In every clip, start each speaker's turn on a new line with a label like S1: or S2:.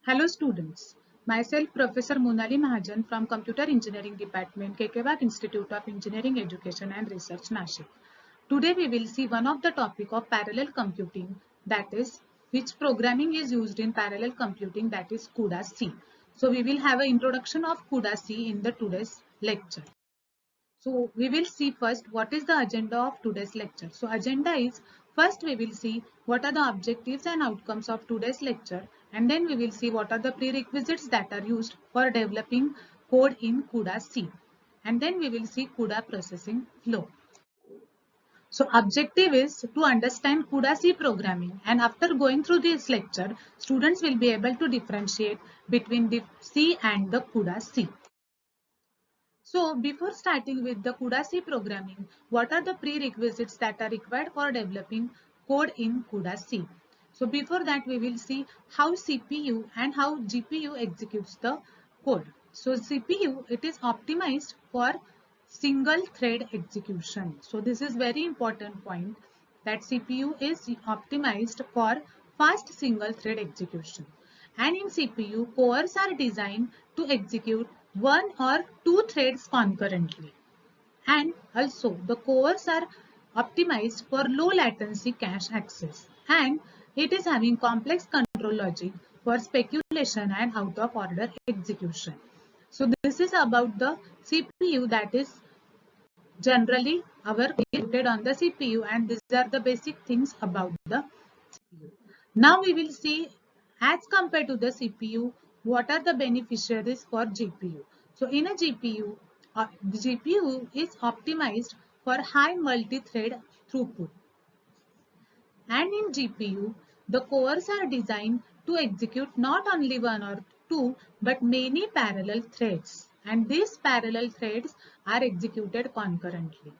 S1: Hello students, myself Professor Monali Mahajan from Computer Engineering Department, Kekewag Institute of Engineering Education and Research, Nashik. Today we will see one of the topic of parallel computing, that is which programming is used in parallel computing, that is CUDA-C. So we will have an introduction of CUDA-C in the today's lecture. So we will see first what is the agenda of today's lecture. So agenda is first we will see what are the objectives and outcomes of today's lecture, and then we will see what are the prerequisites that are used for developing code in CUDA-C, and then we will see CUDA processing flow. So objective is to understand CUDA-C programming, and after going through this lecture, students will be able to differentiate between the C and the CUDA-C. So before starting with the CUDA-C programming, what are the prerequisites that are required for developing code in CUDA-C? So before that we will see how CPU and how GPU executes the code. So CPU, it is optimized for single thread execution. So this is very important point, that CPU is optimized for fast single thread execution. And in CPU, cores are designed to execute one or two threads concurrently. And also the cores are optimized for low latency cache access. And it is having complex control logic for speculation and out of order execution. So this is about the CPU, that is generally our executed on the CPU, and these are the basic things about the CPU. Now we will see, as compared to the CPU, what are the beneficiaries for GPU. So in a GPU, the GPU is optimized for high multi-thread throughput. And in GPU, the cores are designed to execute not only one or two, but many parallel threads. And these parallel threads are executed concurrently.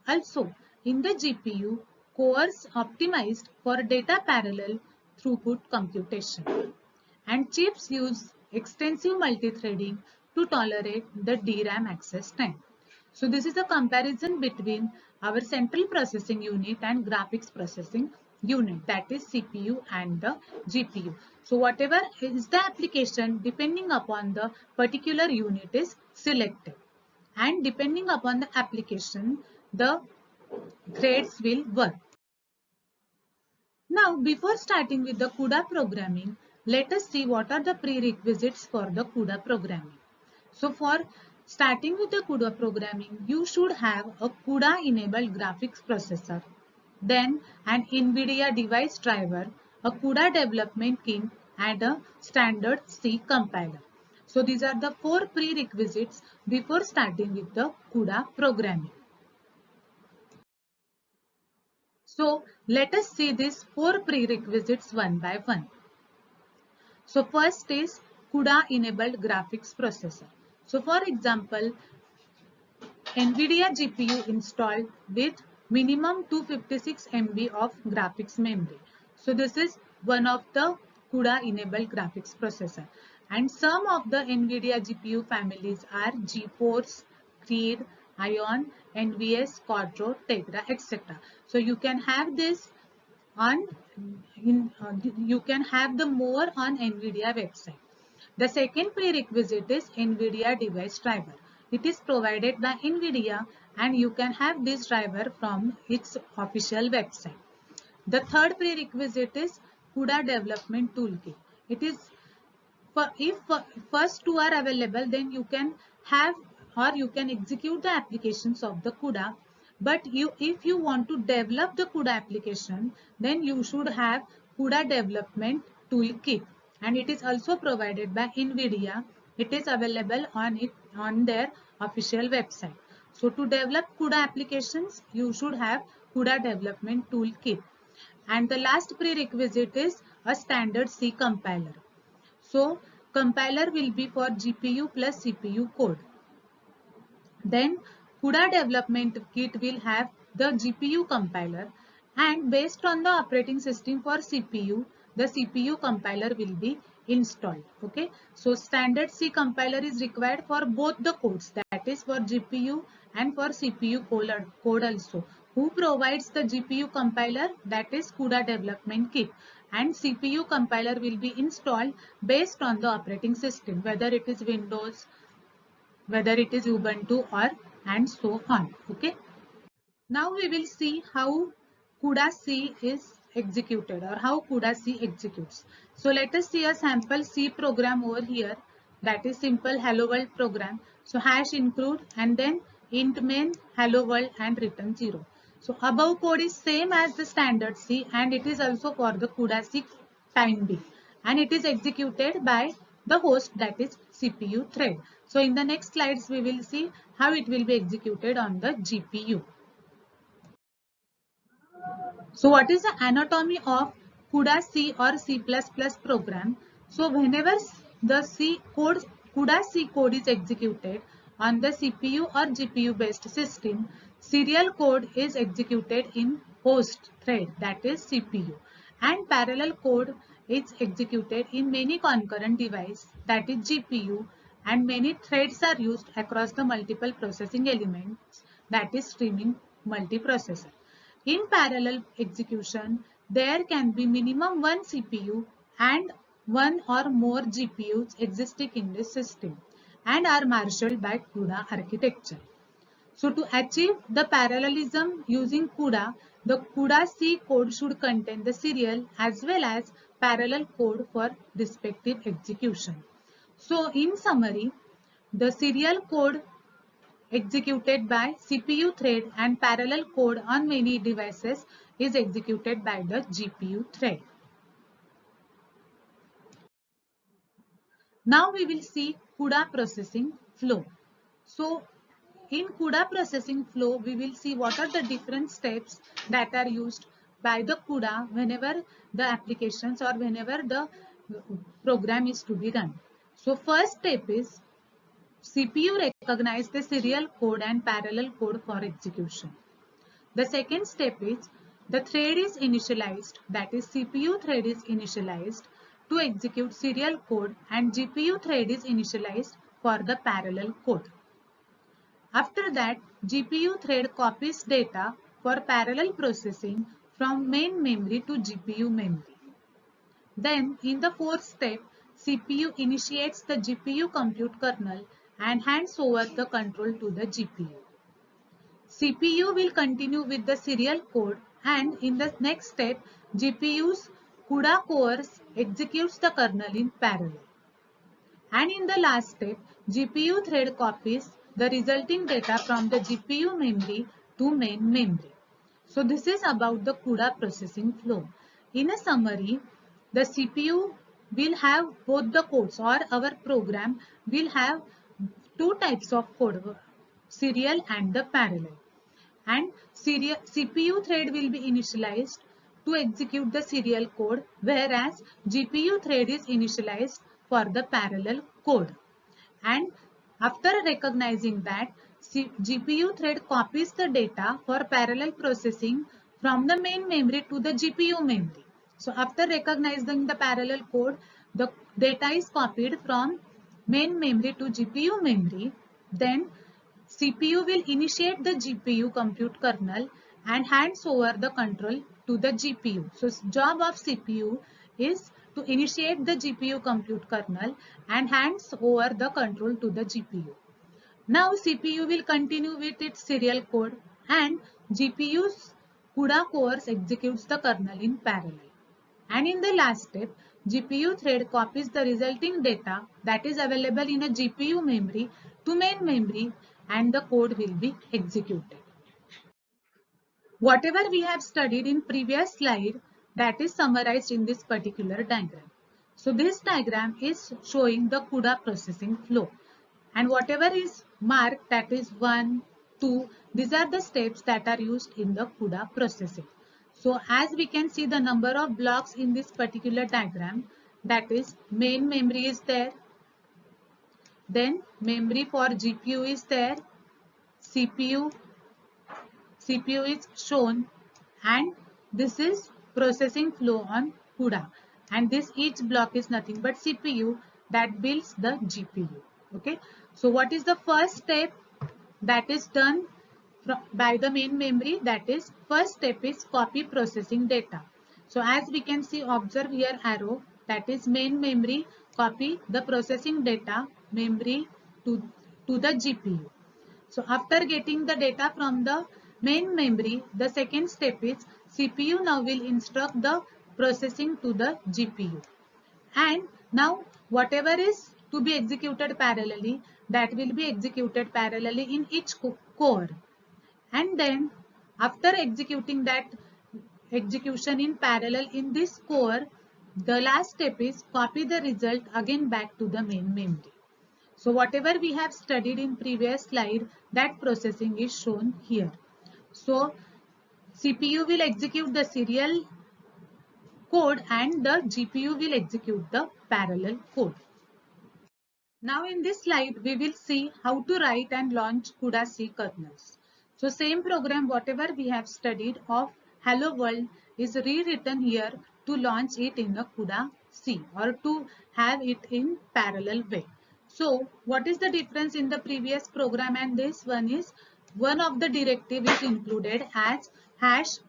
S1: Also, in the GPU, cores optimized for data parallel throughput computation. And chips use extensive multi-threading to tolerate the DRAM access time. So this is a comparison between our central processing unit and graphics processing unit, that is CPU and the GPU. So whatever is the application, depending upon the particular unit is selected, and depending upon the application, the threads will work. Now, before starting with the CUDA programming, let us see what are the prerequisites for the CUDA programming. So for starting with the CUDA programming, you should have a CUDA enabled graphics processor, then an NVIDIA device driver, a CUDA development kit, and a standard C compiler. So these are the four prerequisites before starting with the CUDA programming. So let us see these four prerequisites one by one. So first is CUDA enabled graphics processor. So for example, NVIDIA GPU installed with minimum 256 MB of graphics memory. So this is one of the CUDA enabled graphics processor. And some of the NVIDIA GPU families are GeForce, Creed, Ion, NVS, Quadro, Tegra, etc. So you can have this on you can have the more on NVIDIA website. The second prerequisite is NVIDIA device driver. It is provided by NVIDIA, and you can have this driver from its official website. The third prerequisite is CUDA development toolkit. It is if first two are available, then you can have or you can execute the applications of the CUDA. But if you want to develop the CUDA application, then you should have CUDA development toolkit, and it is also provided by NVIDIA. It is available on their official website. So to develop CUDA applications, you should have CUDA development toolkit. And the last prerequisite is a standard C compiler. So compiler will be for GPU plus CPU code. Then CUDA development kit will have the GPU compiler, and based on the operating system for CPU, the CPU compiler will be installed. Okay, so standard C compiler is required for both the codes, that is for GPU and for CPU code also. Who provides the GPU compiler? That is CUDA development kit. and CPU compiler will be installed based on the operating system, whether it is Windows, whether it is Ubuntu, or and so on. Okay. Now we will see how CUDA C is executed, or how CUDA C executes. So let us see a sample C program over here, that is simple hello world program. So hash include and then int main hello world and return 0. So above code is same as the standard C, and it is also for the CUDA C time being, and it is executed by the host, that is CPU thread. So in the next slides we will see how it will be executed on the GPU. So what is the anatomy of CUDA C or C++ program? So whenever the CUDA C code is executed on the CPU or GPU based system, serial code is executed in host thread, that is CPU, and parallel code is executed in many concurrent device, that is GPU, and many threads are used across the multiple processing elements, that is streaming multiprocessor. In parallel execution, there can be minimum one CPU and one or more GPUs existing in the system and are marshaled by CUDA architecture. So to achieve the parallelism using CUDA, the CUDA C code should contain the serial as well as parallel code for respective execution. So in summary, the serial code executed by CPU thread and parallel code on many devices is executed by the GPU thread. Now we will see CUDA processing flow. So in CUDA processing flow, we will see what are the different steps that are used by the CUDA whenever the applications or whenever the program is to be run. So first step is CPU recognize the serial code and parallel code for execution. The second step is the thread is initialized, that is CPU thread is initialized to execute serial code and GPU thread is initialized for the parallel code. After that, GPU thread copies data for parallel processing from main memory to GPU memory. Then in the fourth step, CPU initiates the GPU compute kernel and hands over the control to the GPU. CPU will continue with the serial code, and in the next step, GPU's CUDA cores executes the kernel in parallel. And in the last step, GPU thread copies the resulting data from the GPU memory to main memory. So this is about the CUDA processing flow. In a summary, the CPU will have both the codes, or our program will have two types of code, serial and the parallel. And CPU thread will be initialized to execute the serial code, whereas GPU thread is initialized for the parallel code. And after recognizing that, GPU thread copies the data for parallel processing from the main memory to the GPU memory. So after recognizing the parallel code, the data is copied from main memory to GPU memory. Then CPU will initiate the GPU compute kernel and hands over the control to the GPU. So job of CPU is to initiate the GPU compute kernel and hands over the control to the GPU. Now CPU will continue with its serial code and GPU's CUDA cores executes the kernel in parallel. And in the last step, GPU thread copies the resulting data that is available in a GPU memory to main memory, and the code will be executed. Whatever we have studied in previous slide, that is summarized in this particular diagram. So this diagram is showing the CUDA processing flow, and whatever is marked, that is 1, 2, these are the steps that are used in the CUDA processing. So as we can see the number of blocks in this particular diagram, that is main memory is there, then memory for GPU is there, CPU is shown, and this is processing flow on CUDA, and this each block is nothing but CPU that builds the GPU. Okay, so what is the first step that is done by the main memory? That is, first step is copy processing data. So as we can see, observe here arrow, that is main memory, copy the processing data memory to the GPU. So after getting the data from the main memory, the second step is CPU now will instruct the processing to the GPU. And now whatever is to be executed parallelly, that will be executed parallelly in each core. And then after executing that execution in parallel in this core, the last step is copy the result again back to the main memory. So whatever we have studied in previous slide, that processing is shown here. So CPU will execute the serial code and the GPU will execute the parallel code. Now in this slide, we will see how to write and launch CUDA C kernels. So same program, whatever we have studied of Hello World is rewritten here to launch it in the CUDA C or to have it in parallel way. So what is the difference in the previous program and this one is, one of the directive is included as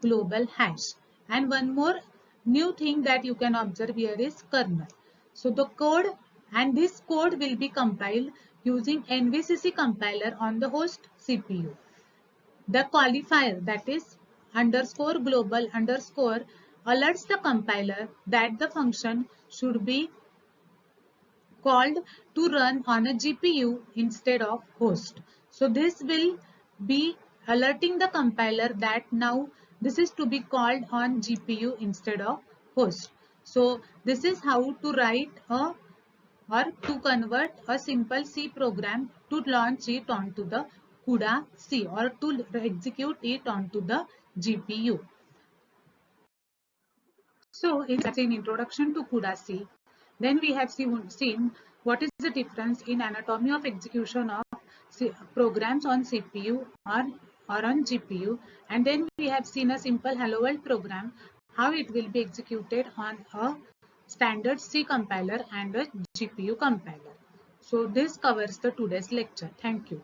S1: #global#. And one more new thing that you can observe here is kernel. So the code and this code will be compiled using NVCC compiler on the host CPU. The qualifier, that is _global_ alerts the compiler that the function should be called to run on a GPU instead of host. So this will be alerting the compiler that now this is to be called on GPU instead of host. So this is how to write a or to convert a simple C program to launch it onto the CUDA C or to execute it onto the GPU. So it's an introduction to CUDA C. Then we have seen what is the difference in anatomy of execution of programs on CPU or on GPU. And then we have seen a simple Hello World program, how it will be executed on a standard C compiler and a GPU compiler. So this covers the today's lecture. Thank you.